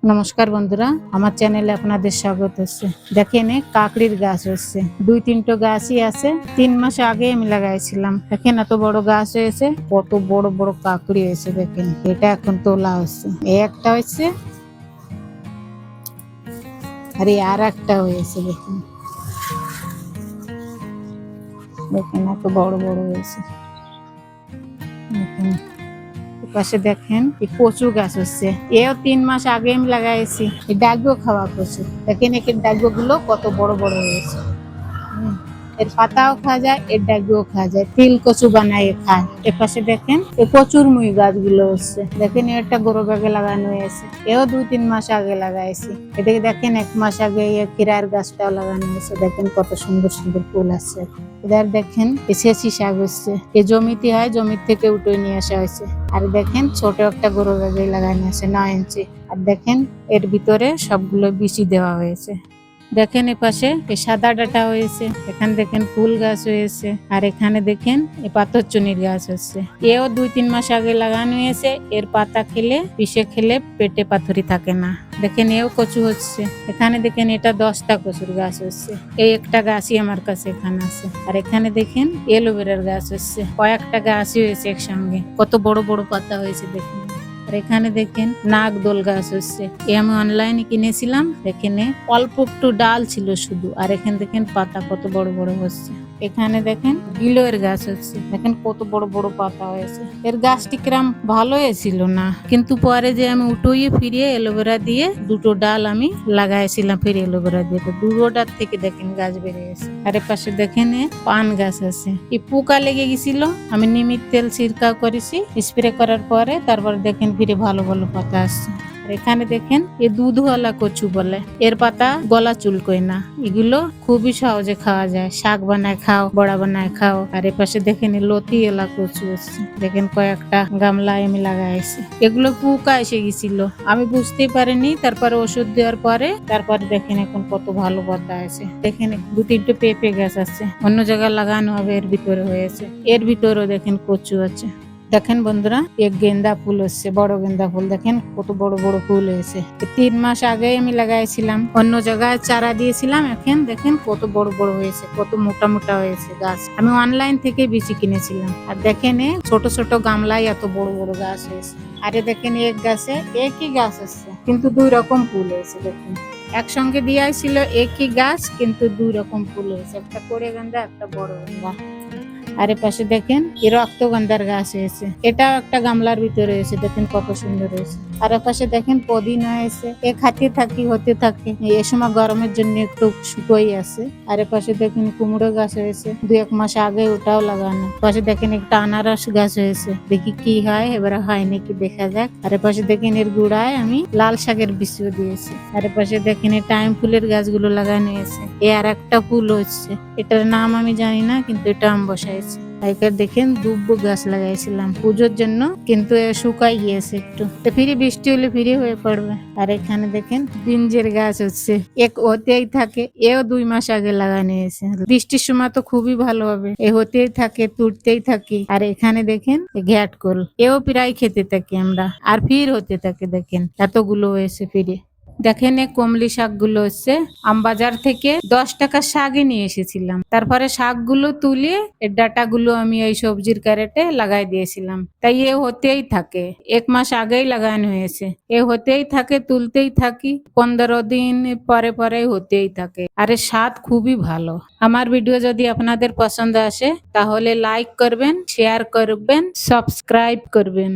নমস্কার বন্ধুরা, আমার চ্যানেলে আপনাদের স্বাগত হচ্ছে। দেখেন কাকড়ির গাছ হচ্ছে, 2-3টো গাছই আছে। 3 মাস আগে আমি লাগাইছিলাম। দেখেন এত বড় গাছ হয়েছে, কত বড় বড় কাকড়ি হয়েছে। দেখেন এটা এখন তোলা হচ্ছে, একটা হয়েছে আর আর একটা হয়েছে। দেখেন দেখেন এত বড় বড় হয়েছে। দেখেন পাশে দেখেন এই কচু গাছ হচ্ছে, এও 3 মাস আগে আমি লাগাইছি। এই ডাগো খাওয়া কচু, দেখেন এর ডাগো গুলো কত বড় বড় হয়েছে। এর পাতাও খাওয়া যায়, এর ডাগও খাওয়া যায়, তিল কচু বানায় খায়। এর পাশে দেখেন এই কচুর মুই গাছগুলো হচ্ছে। দেখেন একটা গরু ব্যাগে লাগানো হয়েছে, এও 2-3 মাস আগে লাগাইছি। এদিকে দেখেন 1 মাস আগে ক্ষীরার গাছটাও লাগানো হয়েছে। দেখেন কত সুন্দর সুন্দর ফুল আছে। এবার দেখেন শেষি শাক হচ্ছে, এই জমিতে হয়, জমির থেকে উঠে নিয়ে আসা হয়েছে। আর দেখেন ছোট একটা গরু ব্যাগে লাগানো আছে 9 ইঞ্চি। আর দেখেন এর ভিতরে সবগুলো বিচি দেওয়া হয়েছে। দেখেন এ পাশে এই সাদা ডাটা হয়েছে, এখানে দেখেন ফুল গাছ হয়েছে। আর এখানে দেখেন এই পাথরচুনির গাছ হচ্ছে, এও 2-3 মাস আগে লাগানো হয়েছে। এর পাতা খেলে, পিষে খেলে পেটে পাথরি থাকে না। দেখেন এও কচু হচ্ছে। এখানে দেখেন এটা 10টা কচুর গাছ হচ্ছে, এই একটা গাছই আমার কাছে এখানে আছে। আর এখানে দেখেন এলোভেরার গাছ হচ্ছে, কয়েকটা গাছই হয়েছে একসঙ্গে, কত বড় বড় পাতা হয়েছে দেখেন। আর এখানে দেখেন নাগদোল গাছ হচ্ছে, এ আমি অনলাইনে কিনেছিলাম। এখানে অল্প একটু ডাল ছিল শুধু, আর এখানে দেখেন পাতা কত বড় বড় হচ্ছে। এখানে দেখেন গিলোয়ের গাছ হচ্ছে, দেখেন কত বড় বড় পাতা হয়েছে। এর গাছটি কিরাম ভালো হয়েছিল না, কিন্তু পরে যে আমি উঠোইয়ে ফিরিয়ে এলোভেরা দিয়ে 2টো ডাল আমি লাগাইছিলাম, ফিরে এলোভেরা দিয়ে, তো 2টার থেকে দেখেন গাছ বেড়ে গেছে। আর এর পাশে দেখেন পান গাছ আছে, এই পোকা লেগে গেছিল, আমি নিমির তেল ছিড়কাও করেছি, স্প্রে করার পরে তারপর দেখেন ফিরে ভালো ভালো পাতা আসছে। আর এখানে দেখেন এই দুধওয়ালা কচু বলে, এর পাতা গলা চুলকোয় না, এগুলো খুবই সহজে খাওয়া যায়, শাক বানায় খাও, বড়া বানায় খাও। আর এ পাশে দেখেন লতি এলা কচু আছে, দেখেন কয়েকটা গামলায় আমি লাগাইছি। এগুলো পোকা এসে গেছিল, আমি বুঝতেই পারিনি, তারপরে ওষুধ দেওয়ার পরে তারপরে দেখেন এখন কত ভালো পাতা আছে। দেখেন 2-3টে পেঁপে গাছ আছে, অন্য জায়গায় লাগানো হবে, এর ভিতরে হয়েছে। এর ভিতরেও দেখেন কচু আছে। দেখেন বন্ধুরা এক গেন্দা ফুল হচ্ছে, বড় গেন্দা ফুল, দেখেন কত বড় বড় ফুল হয়েছে। 3 মাস আগেই আমি লাগাইছিলাম, অন্য জায়গায় চারা দিয়েছিলাম। এখন দেখেন কত বড় বড় হয়েছে, কত মোটা মোটা হয়েছে গাছ। আমি অনলাইন থেকে বীজ কিনেছিলাম। আর দেখেন ছোট ছোট গামলায় এত বড় বড় গাছ হয়েছে। আরে দেখেন এক গাছে একই গাছ আছে, কিন্তু 2 রকম ফুল হয়েছে। দেখেন একসঙ্গে দিয়েছিল একই গাছ, কিন্তু 2 রকম ফুল হয়েছে, একটা করে গেন্দা, একটা বড় গেন্দা। আর পাশে দেখেন এই রক্তগন্ধার গাছ হয়েছে, এটাও একটা গামলার ভিতরে হয়েছে, দেখেন কত সুন্দর হয়েছে। আর পাশে দেখেন পদিনা হয়েছে, এ খাতে থাকি হতে থাকে, এ সময় গরমের জন্য একটু শুকোই আছে। আর পাশে দেখেন কুমড়ো গাছ হয়েছে, 2-1 মাস আগে ওটাও লাগানো। পাশে দেখেন একটা আনারস গাছ হয়েছে, দেখি কি হয়, এবারে হয় নাকি দেখা যাক। আর পাশে দেখেন এর গুড়ায় আমি লাল শাকের বীজও দিয়েছি। আর পাশে দেখেন এই টাইম ফুলের গাছগুলো লাগানো হয়েছে, এ আর একটা ফুল হচ্ছে, এটার নাম আমি জানি না, কিন্তু এটা আমি বসাইছি। এখানে দেখেন দুব্বো গাছ লাগাইছিলাম পুজোর জন্য, কিন্তু শুকাই গিয়েছে একটু, তো ফিরে বৃষ্টি হলে ফিরে হয়ে পড়বে। আর এখানে দেখেন ব্রিঞ্জের গাছ হচ্ছে, এক হতেই থাকে, এও 2 মাস আগে লাগানো হয়েছে। বৃষ্টির সময় তো খুবই ভালো হবে, এ হতেই থাকে, তুলতেই থাকি। আর এখানে দেখেন ঘ্যাট কল, এও প্রায় খেতে থাকি আমরা, আর ফির হতে থাকে। দেখেন এতগুলো হয়েছে ফিরে। দেখেন কমলি শাকগুলো হচ্ছে, আমবাজার থেকে 10 টাকা শাকই নিয়ে এসেছিলাম। তারপরে শাকগুলো তুলে এর ডাটাগুলো আমি এই সবজির ক্যারেটে লাগাই দিয়েছিলাম, তাই এ হতেই থাকে। 1 মাস আগেই লাগানো হয়েছে, এ হতেই থাকে, তুলতেই থাকি, 15 দিন পরে পরে হতেই থাকে। আর এর স্বাদ খুবই ভালো। আমার ভিডিও যদি আপনাদের পছন্দ আসে তাহলে লাইক করবেন, শেয়ার করবেন, সাবস্ক্রাইব করবেন।